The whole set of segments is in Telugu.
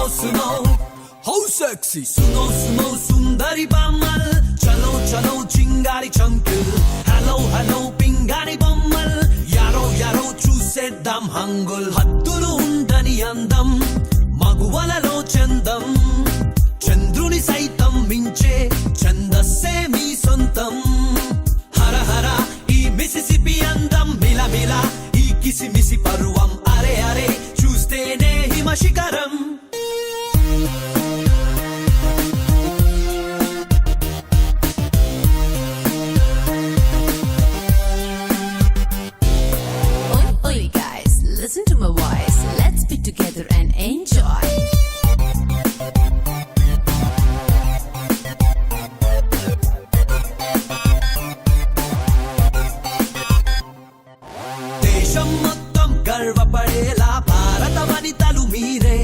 सुनो how sexy सुनो सुनो सुंदरी बम्मल चलो चलो चिंगारी चंकुल hello hello పింగాణి బొమ్మల్ యారో యారో చూసేద్దాం హంగుల్ హద్దులు ఉండని అందం మగువలలో చందం చంద్రుని సైతం మించే ఛందస్సే మీ సొంతం హర హర ఈ మిసిసిపి అందం మిలమిల ఈ కిసిమిసి పరువం అరే అరే చూస్తేనే హిమ శిఖరం Listen to my voice, let's be together and enjoy. దేశం మొత్తం గర్వపడేలా భారత వనితలు మీరే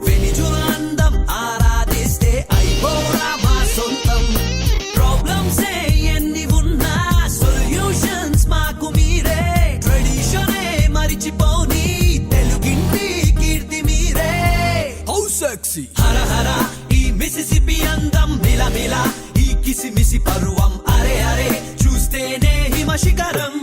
వెలిజుల అందం ఆరాధిస్తే అయిపోరా మా సొంతం ప్రాబ్లమ్స్ ఎన్ని ఉన్నా సొల్యూషన్స్ మాకు మీరే ట్రెడిషనే మరిచిపోని తెలుగింటి కీర్తి మీరే హౌ సెక్సీ హర హర ఈ మిసిసిపి అందం మిలమిల ఈ కిసిమిసి పరువం అరే అరే చూస్తేనే హిమ శిఖరం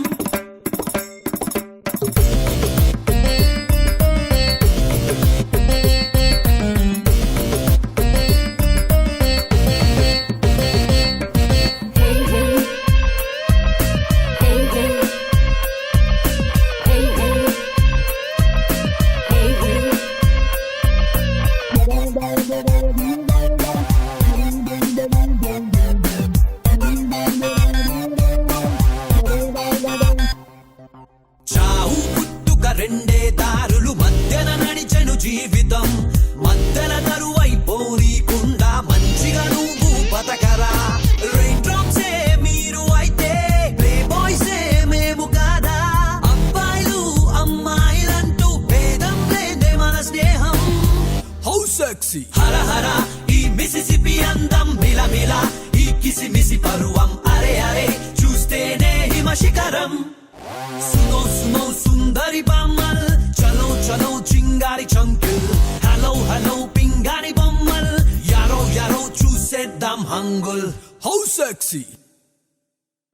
చావు పుట్టుక రెండే దారులు మధ్యన నడిచెను జీవితం మధ్యన తరువైపోనీకుండా మంచిగా నువ్వు బతకరా రెయిన్ డ్రాప్స్ మీరు అయితే ప్లే బాయ్స్ మేము కాదా అబ్బాయిలు అమ్మాయిలంటూ భేదం లేదే మన స్నేహం హౌ సెక్సీ హర హర ఈ మిసిసిపి అందం మిలమిల ఈ కిసిమిసి పరువం అరే అరే చూస్తేనే హిమ శిఖరం सुनो सुनो सुंदरी बम्मल चलो चलो चिंगारी चंकुल हेलो हेलो పింగాణి బొమ్మల్ యారో యారో చూసేద్దాం హంగుల్ how sexy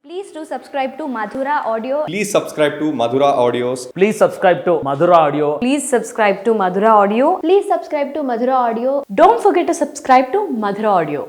Please do subscribe to Madhura Audio. Please subscribe to Madhura Audios. Please subscribe to Madhura Audio. Please subscribe to Madhura Audio. Please subscribe to Madhura Audio. Don't forget to subscribe to Madhura Audio.